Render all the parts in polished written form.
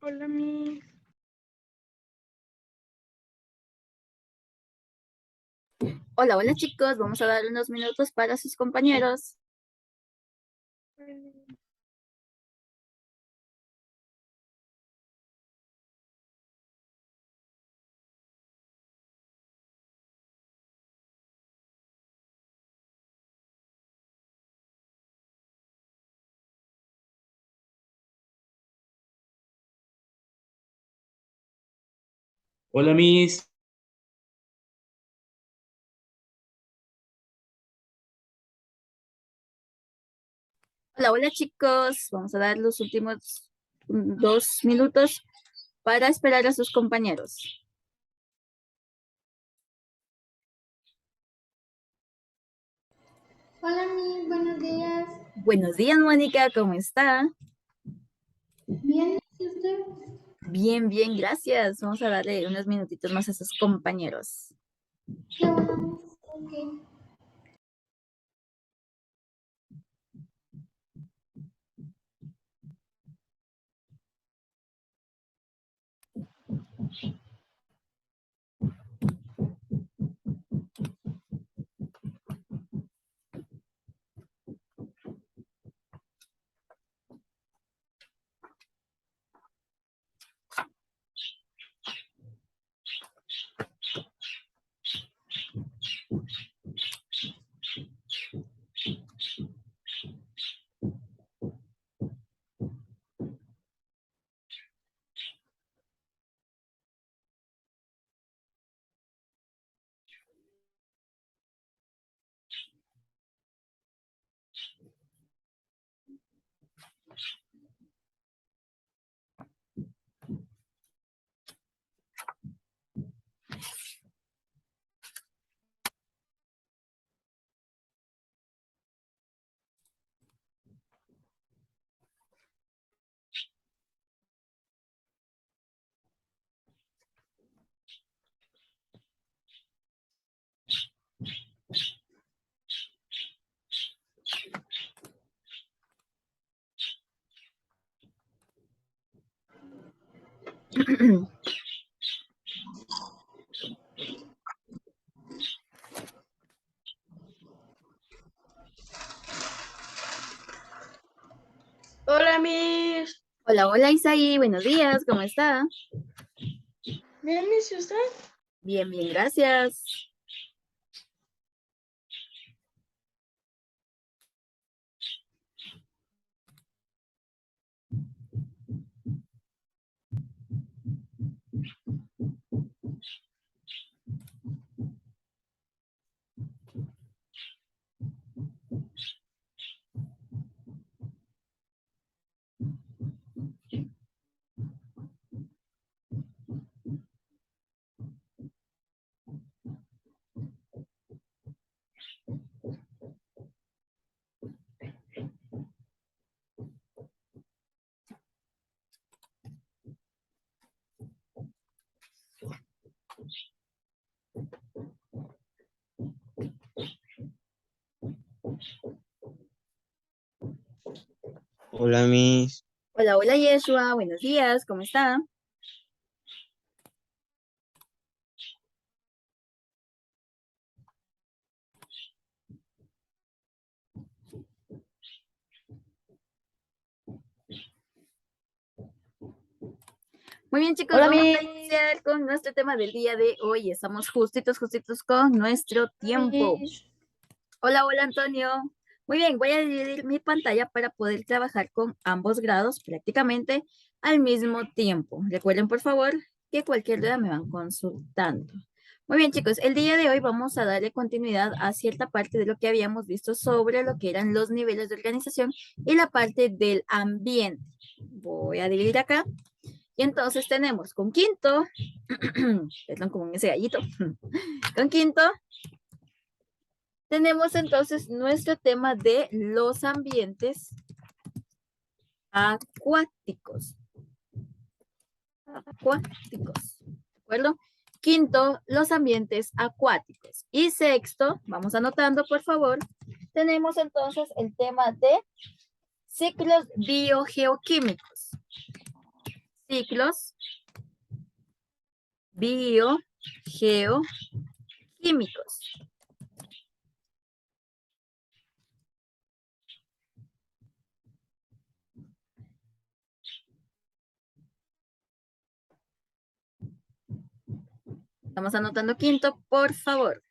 Hola, mi. Hola, hola chicos, vamos a dar unos minutos para sus compañeros. Hola, Miss. Hola, hola chicos, vamos a dar los últimos 2 minutos para esperar a sus compañeros. Hola, mi, buenos días. Buenos días, Mónica, ¿cómo está? Bien, ¿y usted? Bien, bien, gracias. Vamos a darle unos minutitos más a sus compañeros. Qué bueno. Ok. Hola, mis. Hola, hola Isaí, buenos días, ¿cómo está? Bien, mis, ¿y usted? Bien, bien, gracias. Hola, Miss. Hola, hola Yeshua, buenos días, ¿cómo está? Muy bien, chicos, Hola, vamos a mis. iniciar con nuestro tema del día de hoy. Estamos justitos con nuestro Hola, tiempo. mis. Hola, hola, Antonio. Muy bien, voy a dividir mi pantalla para poder trabajar con ambos grados prácticamente al mismo tiempo. Recuerden, por favor, que cualquier duda me van consultando. Muy bien, chicos, el día de hoy vamos a darle continuidad a cierta parte de lo que habíamos visto sobre lo que eran los niveles de organización y la parte del ambiente. Voy a dividir acá. Y entonces tenemos con quinto, perdón, como ese gallito, con quinto, tenemos entonces nuestro tema de los ambientes acuáticos. Acuáticos, ¿de acuerdo? Quinto, los ambientes acuáticos. Y sexto, vamos anotando por favor, tenemos entonces el tema de ciclos biogeoquímicos. Ciclos biogeoquímicos. Estamos anotando quinto, por favor.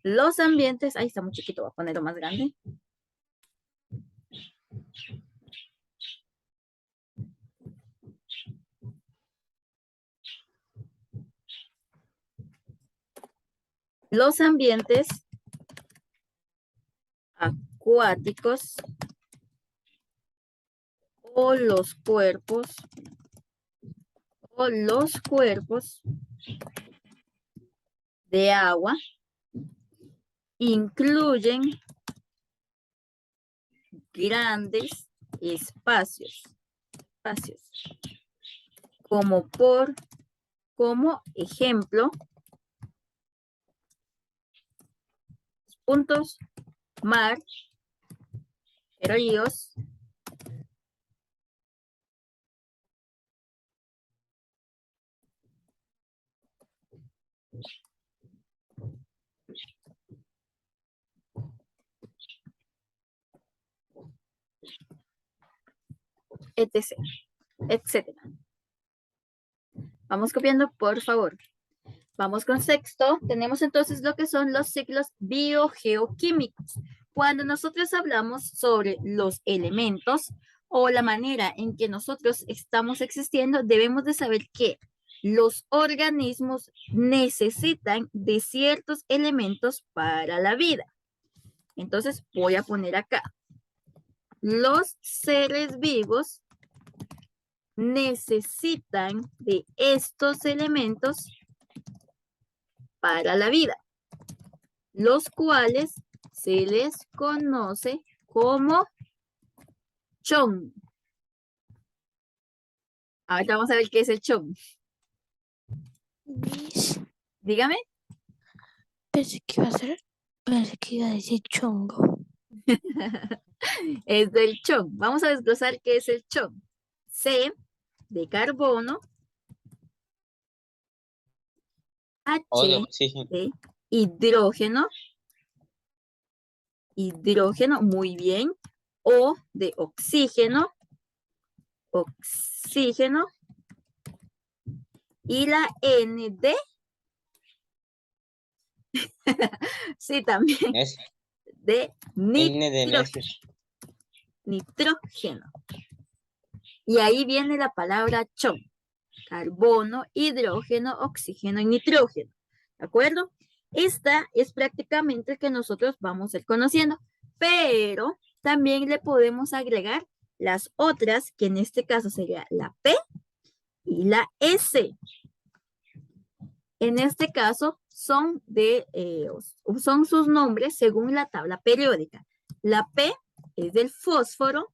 Los ambientes, ahí está muy chiquito, voy a ponerlo más grande. Los ambientes acuáticos o los cuerpos de agua incluyen grandes espacios como ejemplo, puntos, mar, ríos, etc., etcétera. Vamos copiando, por favor. Vamos con sexto. Tenemos entonces lo que son los ciclos biogeoquímicos. Cuando nosotros hablamos sobre los elementos o la manera en que nosotros estamos existiendo, debemos de saber que los organismos necesitan de ciertos elementos para la vida. Entonces voy a poner acá. Los seres vivos necesitan de estos elementos para la vida, los cuales se les conoce como chon. Ahora vamos a ver qué es el chon. Miss, Dígame. pensé que iba a decir chongo. Es del chon. Vamos a desglosar qué es el chon. C de carbono, O de H oxígeno. de hidrógeno, muy bien, O de oxígeno, y la N de, sí, también, Es de N de necios. nitrógeno. Y ahí viene la palabra chon. Carbono, hidrógeno, oxígeno y nitrógeno. ¿De acuerdo? Esta es prácticamente el que nosotros vamos a ir conociendo. Pero también le podemos agregar las otras, que en este caso sería la P y la S. En este caso son sus nombres según la tabla periódica. La P es del fósforo.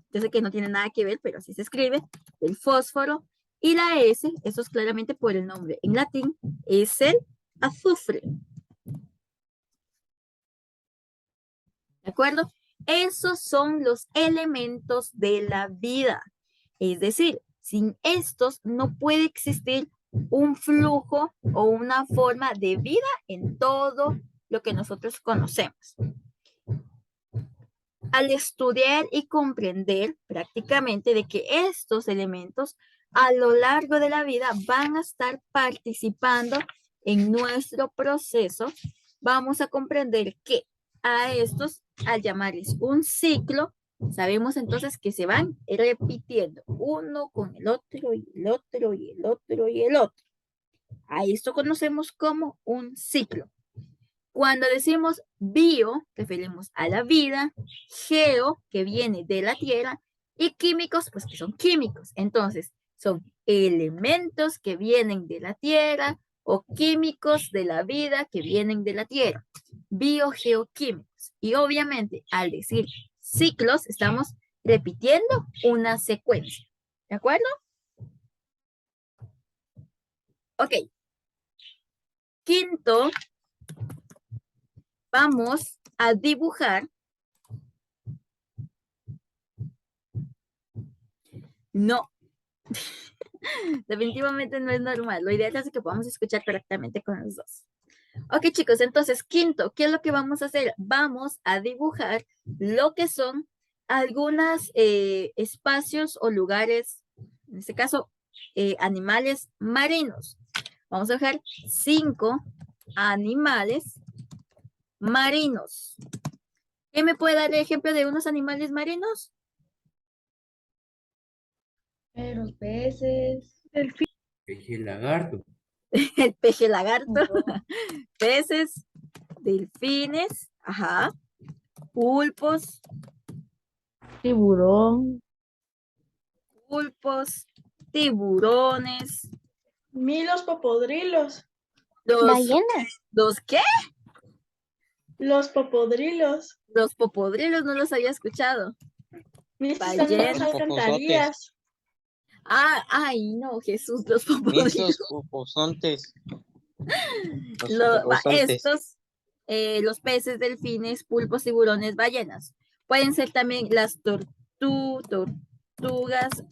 Yo sé que no tiene nada que ver, pero así se escribe. El fósforo. Y la S, eso es claramente por el nombre en latín, es el azufre. ¿De acuerdo? Esos son los elementos de la vida. Es decir, sin estos no puede existir un flujo o una forma de vida en todo lo que nosotros conocemos. Al estudiar y comprender prácticamente de que estos elementos a lo largo de la vida van a estar participando en nuestro proceso, vamos a comprender que a estos, al llamarles un ciclo, sabemos entonces que se van repitiendo uno con el otro y el otro y el otro y el otro. A esto conocemos como un ciclo. Cuando decimos bio, referimos a la vida, geo, que viene de la tierra, y químicos, pues que son químicos. Entonces, son elementos que vienen de la tierra o químicos de la vida que vienen de la tierra. Biogeoquímicos. Y obviamente, al decir ciclos, estamos repitiendo una secuencia. ¿De acuerdo? Ok. Quinto, vamos a dibujar. No, definitivamente no es normal. Lo ideal es que podamos escuchar correctamente con los dos. Ok, chicos, entonces, quinto, ¿qué es lo que vamos a hacer? Vamos a dibujar lo que son algunos espacios o lugares, en este caso, animales marinos. Vamos a dejar 5 animales marinos. ¿Quién me puede dar el ejemplo de unos animales marinos? Los peces. Delfín. Peje lagarto. El peje lagarto, peces, delfines, ajá, pulpos, Tiburón. pulpos, tiburones, Los popodrilos. Ballenas. ¿los qué? Los popodrilos. Los popodrilos no los había escuchado. Están Ballenas. en las alcantarillas. Ah, ay, no, Jesús, los Mis popodrilos. los poposontes. Estos, los peces, delfines, pulpos, tiburones, ballenas. Pueden ser también las tortugas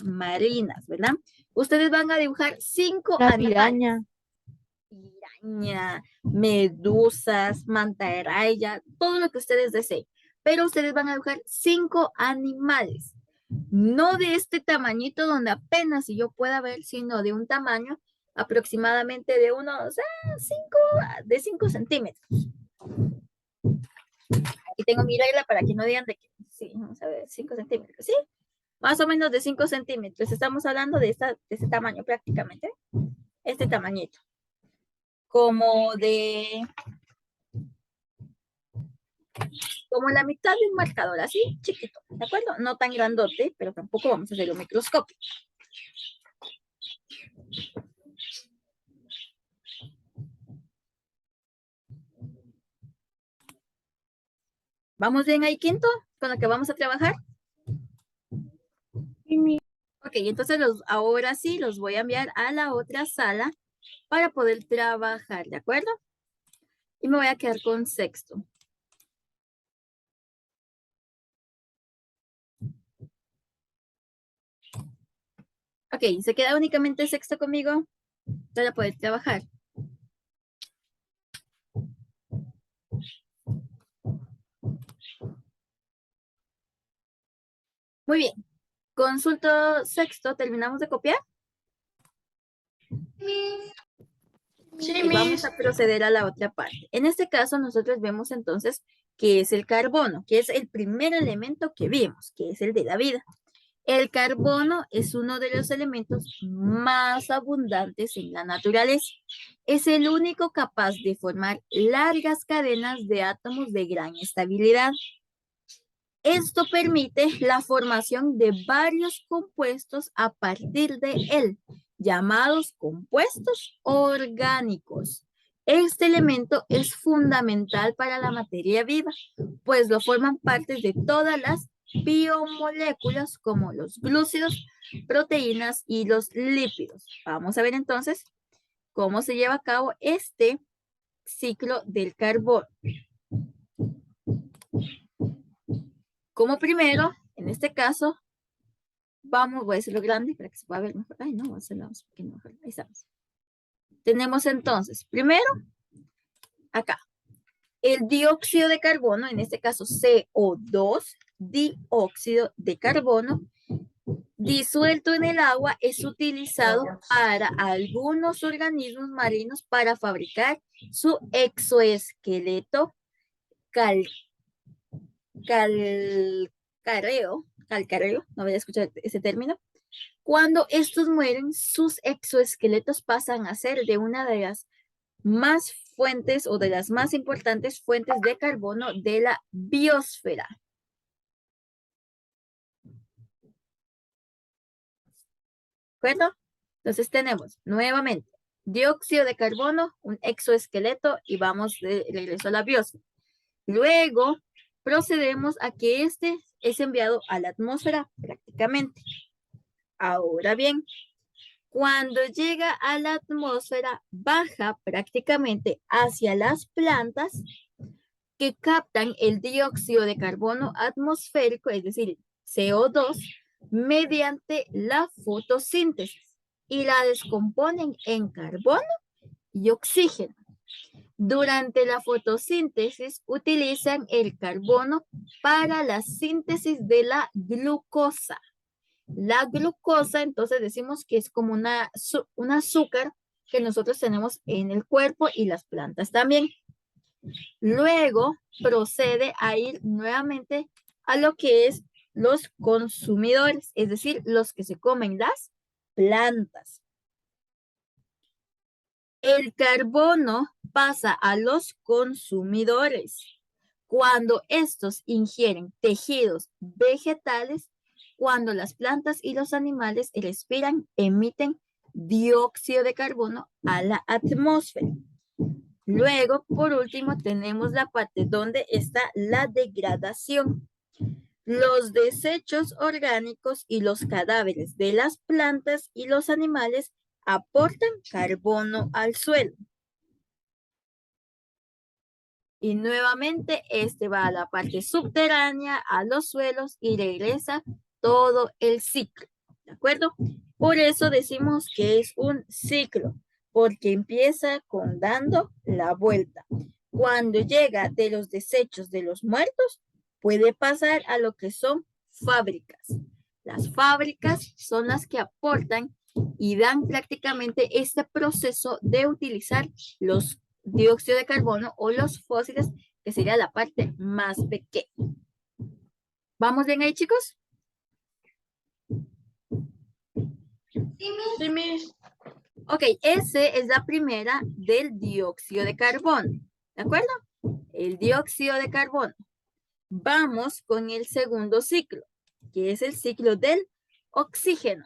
marinas, ¿verdad? Ustedes van a dibujar 5 La animales. piraña. Piraña, medusas, mantarraya, todo lo que ustedes deseen. Pero ustedes van a dibujar 5 animales. No de este tamañito donde apenas si yo pueda ver, sino de un tamaño aproximadamente de unos 5 centímetros. Aquí tengo mi regla para que no digan de que, sí, vamos a ver, 5 centímetros, ¿sí? Más o menos de 5 centímetros. Estamos hablando de ese tamaño prácticamente. Este tamañito. Como la mitad de un marcador, así chiquito, ¿de acuerdo? No tan grandote, pero tampoco vamos a hacerlo microscópico. ¿Vamos bien ahí, quinto? ¿Con lo que vamos a trabajar? Ok, entonces ahora sí los voy a enviar a la otra sala para poder trabajar, ¿de acuerdo? Y me voy a quedar con sexto. Ok, ¿se queda únicamente sexto conmigo para poder trabajar? Muy bien. Consulto sexto, ¿terminamos de copiar? Sí, Y vamos a proceder a la otra parte. En este caso, nosotros vemos entonces que es el carbono, que es el primer elemento que vimos, que es el de la vida. El carbono es uno de los elementos más abundantes en la naturaleza. Es el único capaz de formar largas cadenas de átomos de gran estabilidad. Esto permite la formación de varios compuestos a partir de él, llamados compuestos orgánicos. Este elemento es fundamental para la materia viva, pues lo forman partes de todas las biomoléculas como los glúcidos, proteínas y los lípidos. Vamos a ver entonces cómo se lleva a cabo este ciclo del carbono. Como primero, en este caso, voy a hacerlo grande para que se pueda ver mejor. Ay, no, voy a hacerlo más pequeño mejor. Ahí estamos. Tenemos entonces, primero, acá, el dióxido de carbono, en este caso CO2, dióxido de carbono, disuelto en el agua, es utilizado para algunos organismos marinos para fabricar su exoesqueleto calcáreo, no voy a escuchar ese término, Cuando estos mueren, sus exoesqueletos pasan a ser de una de las más fuentes o de las más importantes fuentes de carbono de la biosfera. ¿De acuerdo? Entonces tenemos nuevamente dióxido de carbono, un exoesqueleto y vamos de regreso a la biosfera. Luego procedemos a que este es enviado a la atmósfera prácticamente. Ahora bien, cuando llega a la atmósfera, baja prácticamente hacia las plantas que captan el dióxido de carbono atmosférico, es decir, CO2, mediante la fotosíntesis y la descomponen en carbono y oxígeno. Durante la fotosíntesis utilizan el carbono para la síntesis de la glucosa. La glucosa, entonces decimos que es como un azúcar que nosotros tenemos en el cuerpo y las plantas también. Luego procede a ir nuevamente a lo que es los consumidores, es decir, los que se comen las plantas. El carbono pasa a los consumidores cuando estos ingieren tejidos vegetales. Cuando las plantas y los animales respiran, emiten dióxido de carbono a la atmósfera. Luego, por último, tenemos la parte donde está la degradación. Los desechos orgánicos y los cadáveres de las plantas y los animales aportan carbono al suelo. Y nuevamente este va a la parte subterránea, a los suelos y regresa todo el ciclo. ¿De acuerdo? Por eso decimos que es un ciclo, porque empieza con dando la vuelta. Cuando llega de los desechos de los muertos, puede pasar a lo que son fábricas. Las fábricas son las que aportan y dan prácticamente este proceso de utilizar los dióxido de carbono o los fósiles, que sería la parte más pequeña. ¿Vamos bien ahí, chicos? Sí, Miss. Ok, ese es la primera del dióxido de carbono. ¿De acuerdo? El dióxido de carbono. Vamos con el segundo ciclo, que es el ciclo del oxígeno.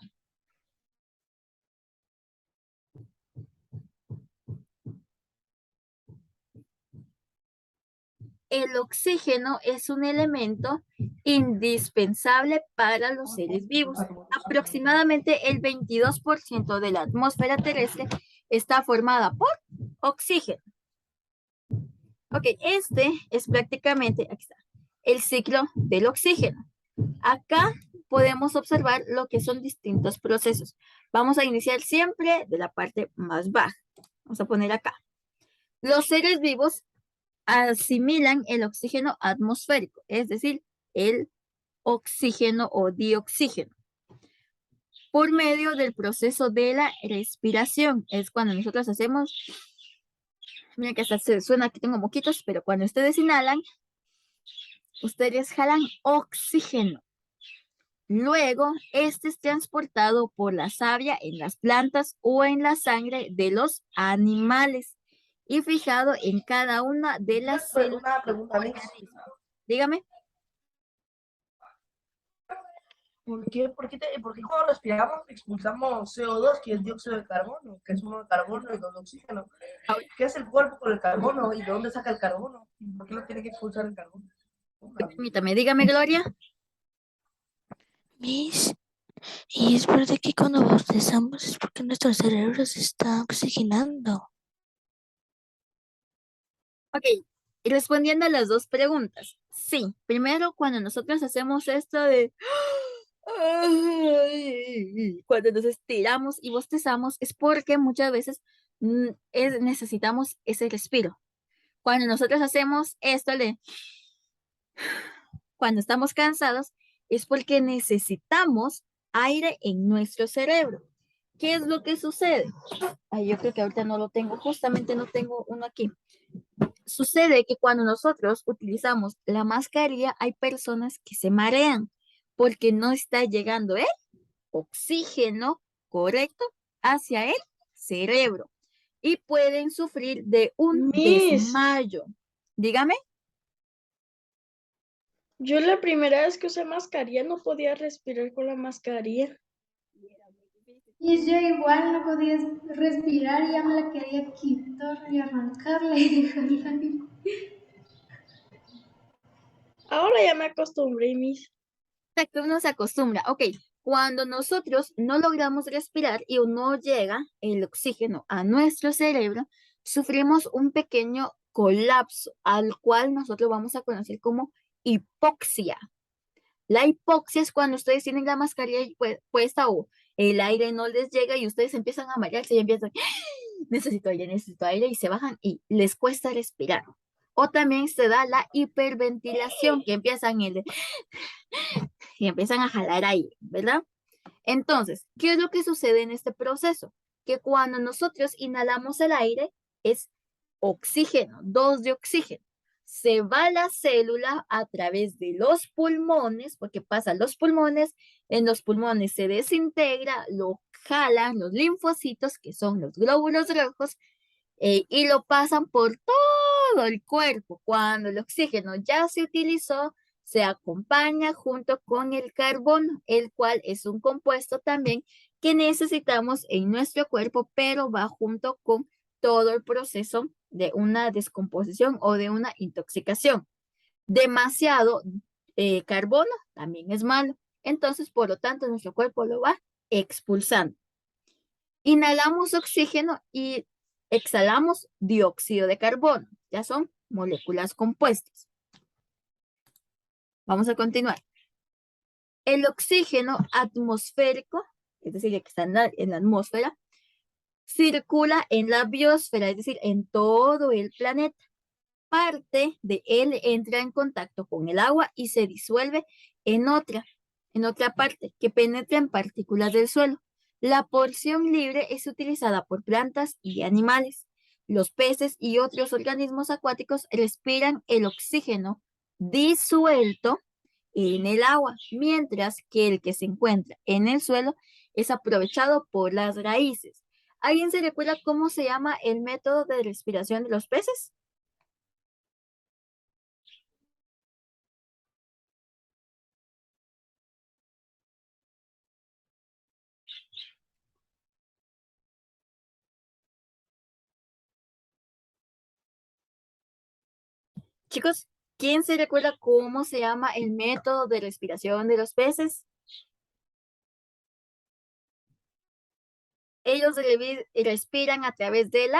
El oxígeno es un elemento indispensable para los seres vivos. Aproximadamente el 22% de la atmósfera terrestre está formada por oxígeno. Ok, este es prácticamente, aquí está, el ciclo del oxígeno. Acá podemos observar lo que son distintos procesos. Vamos a iniciar siempre de la parte más baja. Vamos a poner acá. Los seres vivos asimilan el oxígeno atmosférico, es decir, el oxígeno o dioxígeno, por medio del proceso de la respiración. Es cuando nosotros hacemos, mira que hasta se suena que tengo moquitos, pero cuando ustedes inhalan, ustedes jalan oxígeno. Luego, este es transportado por la savia en las plantas o en la sangre de los animales y fijado en cada una de las células. Una pregunta, Miss. Dígame. ¿Por qué cuando respiramos expulsamos CO2, que es dióxido de carbono, que es uno de carbono y dos de oxígeno? ¿Qué hace el cuerpo con el carbono y de dónde saca el carbono? ¿Por qué lo tiene que expulsar el carbono? Permítame, dígame, Gloria. Miss, y es verdad que cuando bostezamos es porque nuestro cerebro se está oxigenando. Ok, y respondiendo a las dos preguntas. Sí, primero cuando nosotros hacemos esto de... Cuando nos estiramos y bostezamos es porque muchas veces necesitamos ese respiro. Cuando nosotros hacemos esto de... Cuando estamos cansados es porque necesitamos aire en nuestro cerebro. ¿Qué es lo que sucede? Ay, yo creo que ahorita no lo tengo, justamente no tengo uno aquí. Sucede que cuando nosotros utilizamos la mascarilla hay personas que se marean porque no está llegando el oxígeno, correcto, hacia el cerebro y pueden sufrir de un Miss. desmayo. Dígame. Yo la primera vez que usé mascarilla no podía respirar con la mascarilla. Y yo igual no podía respirar y ya me la quería quitar y arrancarla y dejarla ahí. Ahora ya me acostumbré, Miss. Exacto, uno se acostumbra. Ok, cuando nosotros no logramos respirar y no llega el oxígeno a nuestro cerebro, sufrimos un pequeño colapso al cual nosotros vamos a conocer como hipoxia. La hipoxia es cuando ustedes tienen la mascarilla puesta o el aire no les llega y ustedes empiezan a marearse y empiezan, necesito aire y se bajan y les cuesta respirar. O también se da la hiperventilación que empiezan y empiezan a jalar aire, ¿verdad? Entonces, ¿qué es lo que sucede en este proceso? Que cuando nosotros inhalamos el aire es oxígeno, 2 de oxígeno. Se va la célula a través de los pulmones, porque pasa a los pulmones, en los pulmones se desintegra, lo jalan los linfocitos, que son los glóbulos rojos, y lo pasan por todo el cuerpo. Cuando el oxígeno ya se utilizó, se acompaña junto con el carbono, el cual es un compuesto también que necesitamos en nuestro cuerpo, pero va junto con todo el proceso de una descomposición o de una intoxicación. Demasiado carbono también es malo. Entonces, por lo tanto, nuestro cuerpo lo va expulsando. Inhalamos oxígeno y exhalamos dióxido de carbono. Ya son moléculas compuestas. Vamos a continuar. El oxígeno atmosférico, es decir, el que está en la atmósfera, circula en la biosfera, es decir, en todo el planeta. Parte de él entra en contacto con el agua y se disuelve en otra parte que penetra en partículas del suelo. La porción libre es utilizada por plantas y animales. Los peces y otros organismos acuáticos respiran el oxígeno disuelto en el agua, mientras que el que se encuentra en el suelo es aprovechado por las raíces. ¿Alguien se recuerda cómo se llama el método de respiración de los peces? Chicos, ¿quién se recuerda cómo se llama el método de respiración de los peces? Ellos respiran a través de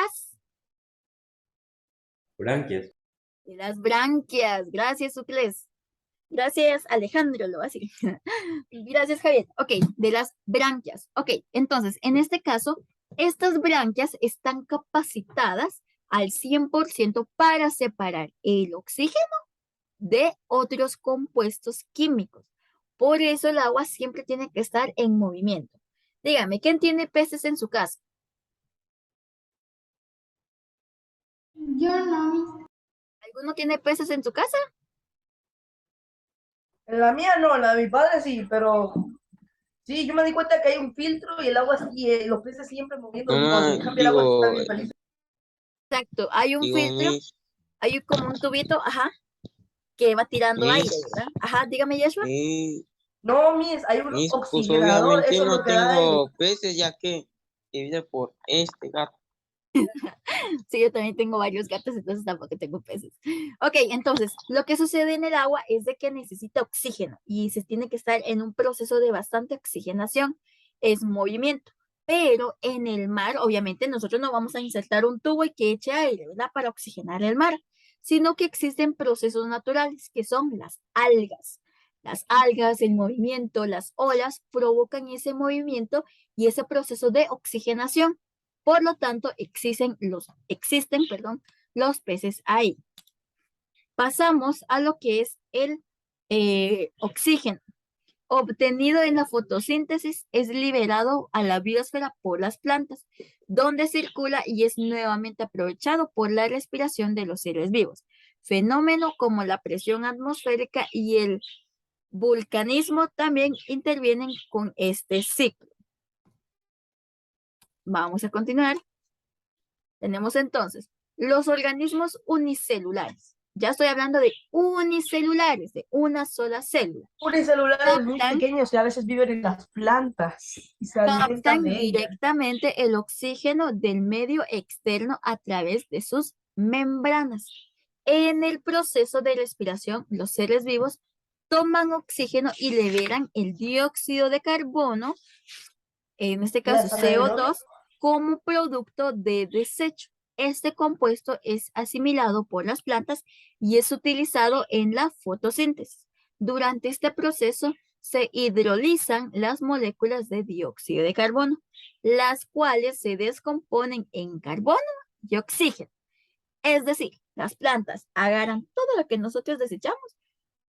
Branquias. las branquias. Gracias, Ucles. Gracias, Alejandro, lo va a decir. Gracias, Javier. Ok, de las branquias. Ok, entonces, en este caso, estas branquias están capacitadas al 100% para separar el oxígeno de otros compuestos químicos. Por eso el agua siempre tiene que estar en movimiento. Dígame, ¿quién tiene peces en su casa? Yo no. ¿Alguno tiene peces en su casa? La mía no, la de mi padre sí, pero sí, yo me di cuenta que hay un filtro y el agua y los peces siempre moviendo. Cuando se cambia el agua está bien feliz. Exacto, hay un digo, filtro, Miss, hay como un tubito, ajá, que va tirando aire, Miss, ¿verdad? Ajá, dígame, Yeshua. No, Miss, hay un Miss, pues oxigenador, obviamente eso es no lo que da aire. tengo peces ya que divide por este gato. Sí, yo también tengo varios gatos, entonces tampoco tengo peces. Ok, entonces, lo que sucede en el agua es de que necesita oxígeno y se tiene que estar en un proceso de bastante oxigenación, es movimiento. Pero en el mar, obviamente, nosotros no vamos a insertar un tubo y que eche aire, ¿verdad? Para oxigenar el mar, sino que existen procesos naturales, que son las algas. Las algas, el movimiento, las olas provocan ese movimiento y ese proceso de oxigenación. Por lo tanto, existen los peces ahí. Pasamos a lo que es el oxígeno. Obtenido en la fotosíntesis, es liberado a la biosfera por las plantas, donde circula y es nuevamente aprovechado por la respiración de los seres vivos. Fenómeno como la presión atmosférica y el vulcanismo también intervienen con este ciclo. Vamos a continuar. Tenemos entonces los organismos unicelulares. Ya estoy hablando de unicelulares, de una sola célula. Unicelulares muy Captan- pequeños y a veces viven en las plantas y se alimentan Captan de ellas. directamente el oxígeno del medio externo a través de sus membranas. En el proceso de respiración, los seres vivos toman oxígeno y liberan el dióxido de carbono, en este caso Las anaerobias. CO2, como producto de desecho. Este compuesto es asimilado por las plantas y es utilizado en la fotosíntesis. Durante este proceso se hidrolizan las moléculas de dióxido de carbono, las cuales se descomponen en carbono y oxígeno. Es decir, las plantas agarran todo lo que nosotros desechamos,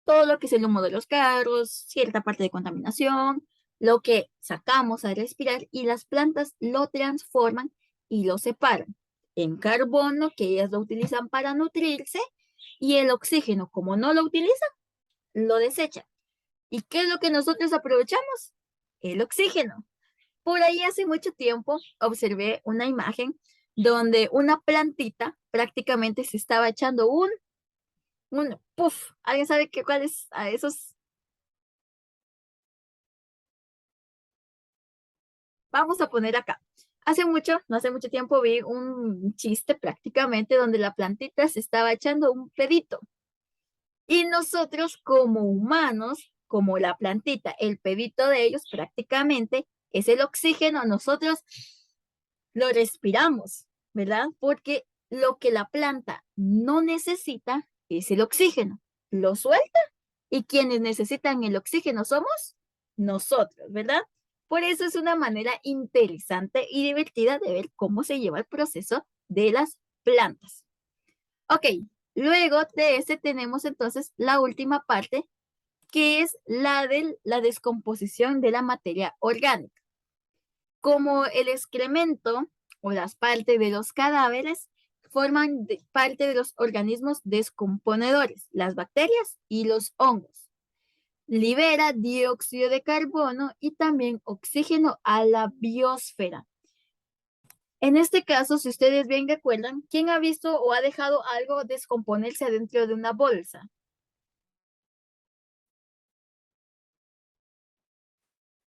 todo lo que es el humo de los carros, cierta parte de contaminación, lo que sacamos al respirar, y las plantas lo transforman y lo separan en carbono, que ellas lo utilizan para nutrirse, y el oxígeno, como no lo utilizan, lo desechan. ¿Y qué es lo que nosotros aprovechamos? El oxígeno. Por ahí hace mucho tiempo observé una imagen donde una plantita prácticamente se estaba echando un puff. ¿Alguien sabe cuál es a esos? Vamos a poner acá. No hace mucho tiempo vi un chiste prácticamente donde la plantita se estaba echando un pedito. Y nosotros como humanos, como la plantita, el pedito de ellos prácticamente es el oxígeno, nosotros lo respiramos, ¿verdad? Porque lo que la planta no necesita es el oxígeno. Lo suelta y quienes necesitan el oxígeno somos nosotros, ¿verdad? Por eso es una manera interesante y divertida de ver cómo se lleva el proceso de las plantas. Ok, luego de este tenemos entonces la última parte, que es la de la descomposición de la materia orgánica. Como el excremento o las partes de los cadáveres forman parte de los organismos descomponedores, las bacterias y los hongos. Libera dióxido de carbono y también oxígeno a la biosfera. En este caso, si ustedes bien recuerdan, ¿quién ha visto o ha dejado algo descomponerse adentro de una bolsa?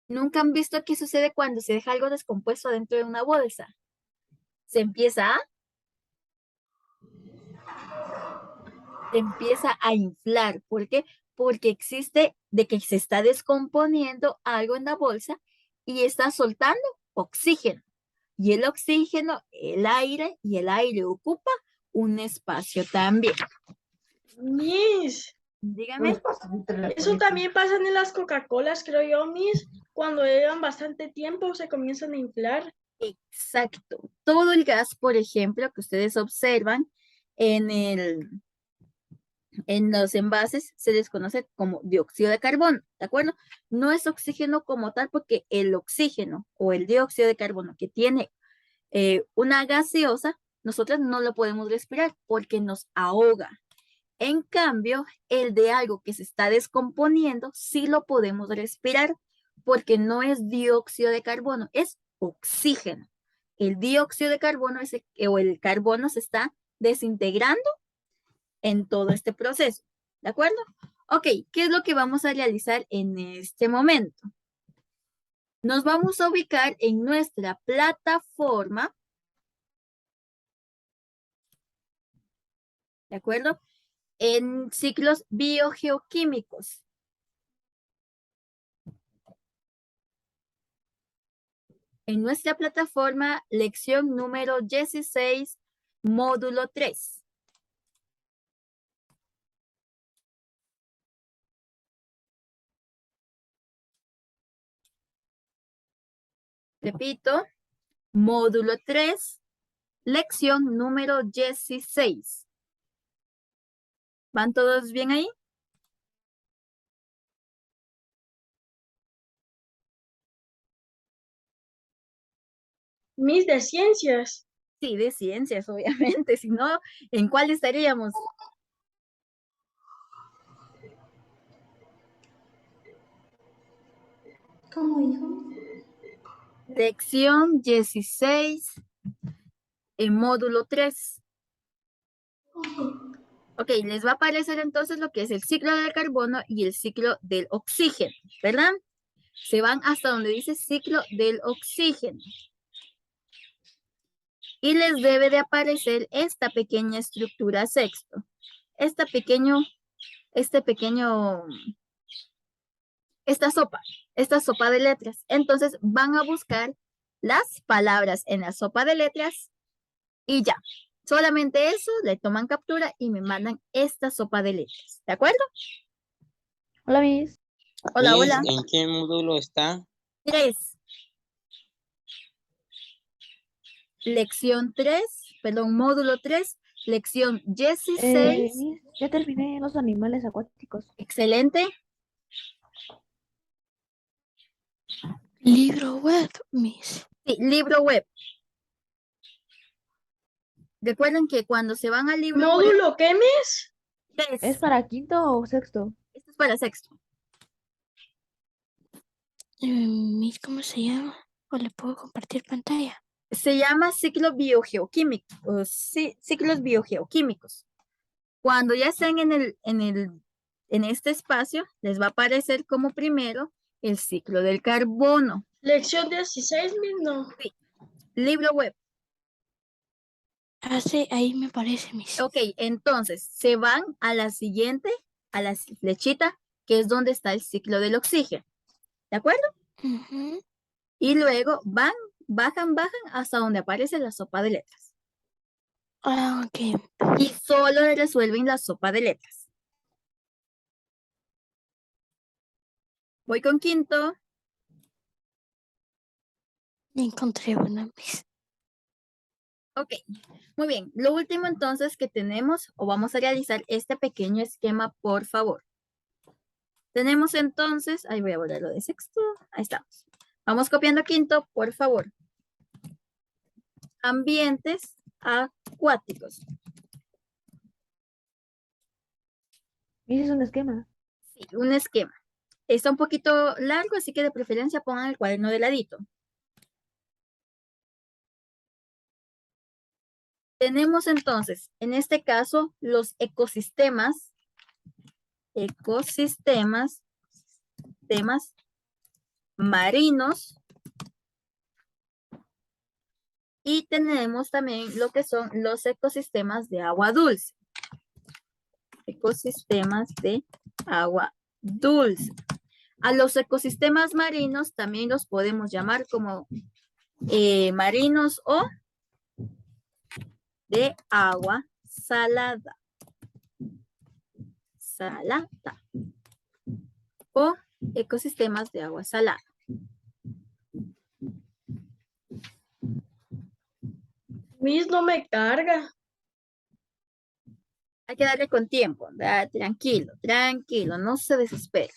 ¿Nunca han visto qué sucede cuando se deja algo descompuesto dentro de una bolsa? Se empieza a inflar. ¿Por qué? Porque existe de que se está descomponiendo algo en la bolsa y está soltando oxígeno. Y el oxígeno, el aire, y el aire ocupa un espacio también. Miss, Dígame. eso también pasa en las Coca-Colas, creo yo, Miss. Cuando llevan bastante tiempo se comienzan a inflar. Exacto. Todo el gas, por ejemplo, que ustedes observan en los envases se les conoce como dióxido de carbono, ¿de acuerdo? No es oxígeno como tal, porque el oxígeno o el dióxido de carbono que tiene una gaseosa, nosotros no lo podemos respirar porque nos ahoga. En cambio, el de algo que se está descomponiendo, sí lo podemos respirar porque no es dióxido de carbono, es oxígeno. El dióxido de carbono o el carbono se está desintegrando en todo este proceso, ¿de acuerdo? Ok, ¿qué es lo que vamos a realizar en este momento? Nos vamos a ubicar en nuestra plataforma, ¿de acuerdo? En ciclos biogeoquímicos. En nuestra plataforma, lección número 16, módulo 3. Repito, módulo 3, lección número 16. ¿Van todos bien ahí? Miss de ciencias. Sí, de ciencias, obviamente. Si no, ¿en cuál estaríamos? ¿Cómo dijo? Lección 16, en módulo 3. Ok, les va a aparecer entonces lo que es el ciclo del carbono y el ciclo del oxígeno, ¿verdad? Se van hasta donde dice ciclo del oxígeno. Y les debe de aparecer esta pequeña estructura sexto. Esta sopa de letras. Entonces van a buscar las palabras en la sopa de letras y ya. Solamente eso, le toman captura y me mandan esta sopa de letras. ¿De acuerdo? Hola, Miss. Hola, Miss, hola. ¿en qué módulo está? 3. Lección 3, perdón, módulo 3, lección 16. Miss, ya terminé los animales acuáticos. Excelente. Libro web, Miss. Sí, libro web. Recuerden que cuando se van al libro web, ¿Módulo qué, Miss? ¿Es para quinto o sexto? esto es para sexto. Miss, ¿cómo se llama? ¿O le puedo compartir pantalla? Se llama ciclo biogeoquímico, o ciclos biogeoquímicos. Cuando ya estén en este espacio, les va a aparecer como primero el ciclo del carbono. Lección 16, Miss, no. Libro web. Ah, sí, ahí me parece, Miss. Ok, entonces se van a la siguiente, a la flechita, que es donde está el ciclo del oxígeno. ¿De acuerdo? Ujú. Y luego bajan hasta donde aparece la sopa de letras. Ah, ok. Y solo resuelven la sopa de letras. Voy con quinto. Ya encontré una, Miss. Ok, muy bien. Lo último entonces que tenemos, o vamos a realizar este pequeño esquema, por favor. Tenemos entonces, ahí voy a borrar lo de sexto, ahí estamos. Vamos copiando quinto, por favor. Ambientes acuáticos. Miss, es un esquema. Sí, un esquema. Está un poquito largo, así que de preferencia pongan el cuaderno de ladito. Tenemos entonces, en este caso, los ecosistemas marinos, y tenemos también lo que son los ecosistemas de agua dulce. Ecosistemas de agua dulce. A los ecosistemas marinos también los podemos llamar como marinos o de agua salada. O ecosistemas de agua salada. Miss, no me carga. Hay que darle con tiempo, ¿verdad? Tranquilo, tranquilo, no se desespere.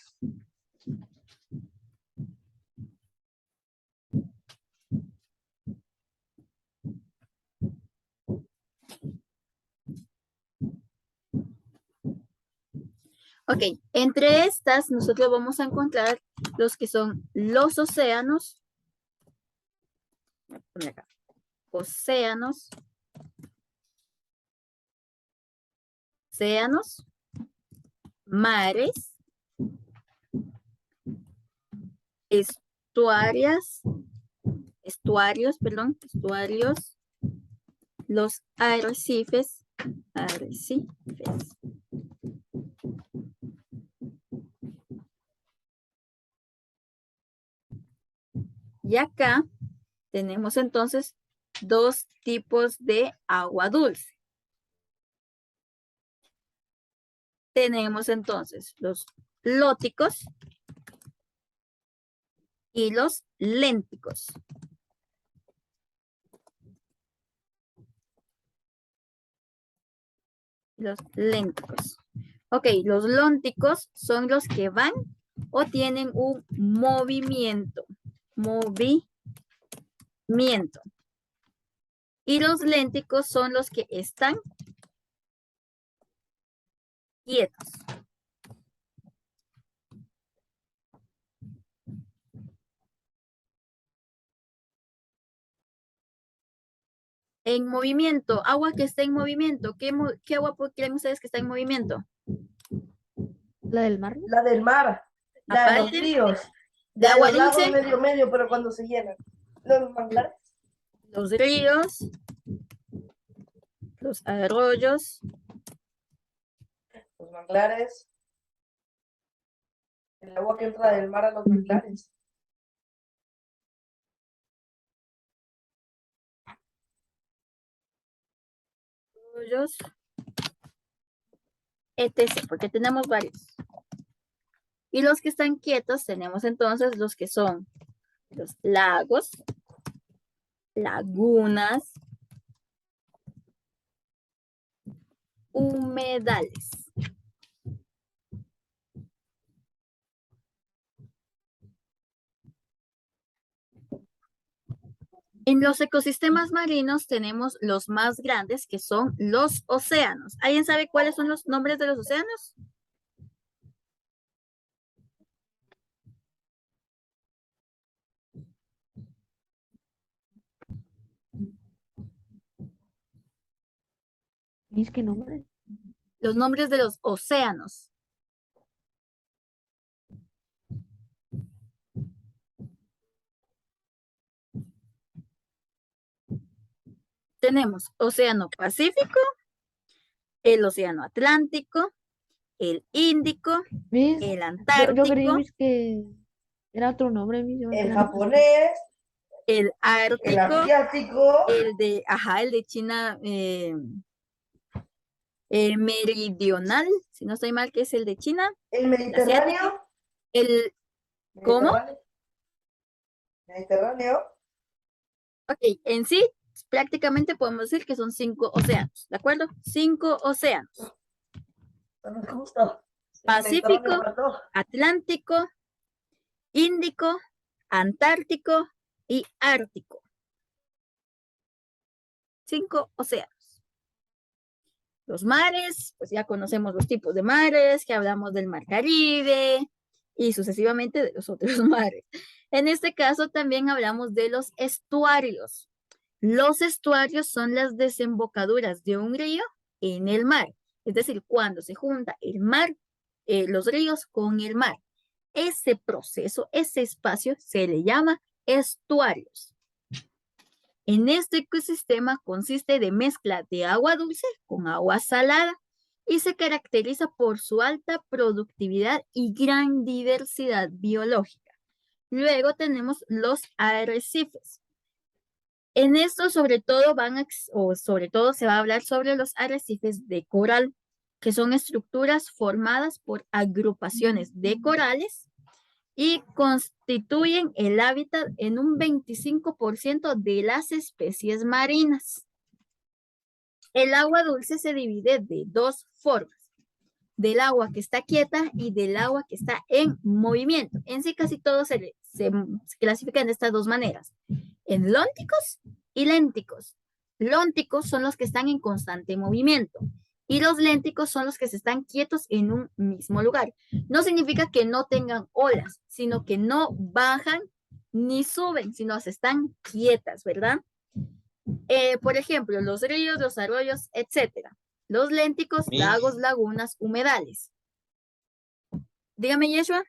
Ok, entre estas nosotros vamos a encontrar los que son los océanos. Voy a poner acá. Océanos, mares, estuarios, los arrecifes. Y acá tenemos entonces dos tipos de agua dulce. Tenemos entonces los lóticos y los lénticos. Los lénticos. Ok, los lónticos son los que van o tienen un movimiento. Y los lénticos son los que están quietos. En movimiento, agua que está en movimiento. ¿Qué agua creen ustedes que está en movimiento? La del mar. La del mar, la de los Aparte, ríos, de la de agua los lagos dulce, medio, pero cuando se llenan. Los manglares, los ríos, los arroyos, los manglares, el agua que entra del mar a los manglares. etc. Porque tenemos varios. Y los que están quietos tenemos entonces los que son los lagos, lagunas, humedales. En los ecosistemas marinos tenemos los más grandes que son los océanos. ¿Alguien sabe cuáles son los nombres de los océanos? ¿Mis qué nombre? Los nombres de los océanos. Tenemos Océano Pacífico, el Océano Atlántico, el Índico, Miss, el yo Antártico, creí, Miss, que era otro nombre, Miss. El japonés, el el Ártico, asiático, el de China meridional, si no estoy mal, que es el de China, el el asiático, mediterráneo. el, ¿cómo? Mediterráneo. Ok, en sí, prácticamente podemos decir que son 5 océanos, ¿de acuerdo? 5 océanos. No nos gusta. Pacífico, Atlántico, Índico, Antártico y Ártico. 5 océanos. Los mares, pues ya conocemos los tipos de mares, que hablamos del mar Caribe y sucesivamente de los otros mares. En este caso también hablamos de los estuarios. Los estuarios son las desembocaduras de un río en el mar. Es decir, cuando se junta el mar, los ríos con el mar. Ese proceso, ese espacio se le llama estuarios. En este ecosistema consiste de mezcla de agua dulce con agua salada y se caracteriza por su alta productividad y gran diversidad biológica. Luego tenemos los arrecifes. En esto sobre todo se va a hablar sobre los arrecifes de coral, que son estructuras formadas por agrupaciones de corales y constituyen el hábitat en un 25% de las especies marinas. El agua dulce se divide de dos formas, del agua que está quieta y del agua que está en movimiento. En sí casi todo se clasifica de estas dos maneras, en lónticos y lénticos. Lónticos son los que están en constante movimiento y los lénticos son los que se están quietos en un mismo lugar. No significa que no tengan olas, sino que no bajan ni suben, sino se están quietas, ¿verdad? Por ejemplo, los ríos, los arroyos, etcétera. Los lénticos, Sí. lagos, lagunas, humedales. Dígame, Yeshua.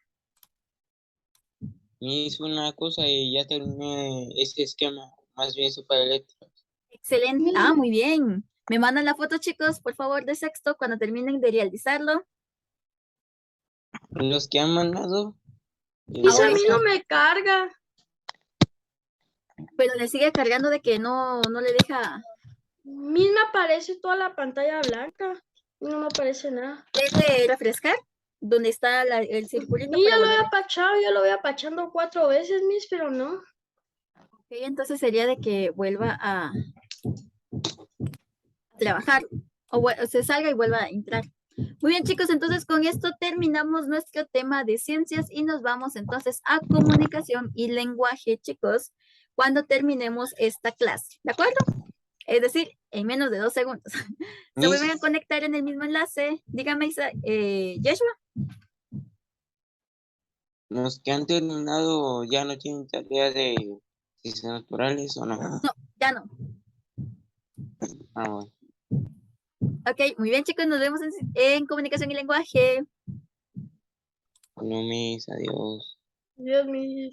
Me hizo una cosa y ya terminé ese esquema, más bien super eléctrico. Excelente. Ah, muy bien. Me mandan la foto, chicos, por favor, de sexto, cuando terminen de realizarlo. Los que han mandado. Y a Ahora mí sí. no me carga. Pero le sigue cargando de que no le deja. Me aparece toda la pantalla blanca. Y no me aparece nada. ¿Debe refrescar? ¿Dónde está el circulito? Y para ya lo he volver? apachado, ya lo voy apachando 4 veces, Miss, pero no. Ok, entonces sería de que vuelva a trabajar. O se salga y vuelva a entrar. Muy bien, chicos, entonces con esto terminamos nuestro tema de ciencias y nos vamos entonces a comunicación y lenguaje, chicos, cuando terminemos esta clase, ¿de acuerdo? Es decir, en menos de 2 segundos. Se vuelven a conectar en el mismo enlace. Dígame, Yeshua. Los que han terminado ya no tienen tarea de ciencias naturales o no. No, ya no. Ah, bueno. Ok, muy bien, chicos. Nos vemos en comunicación y lenguaje. Bueno, mis, adiós. Dios mío.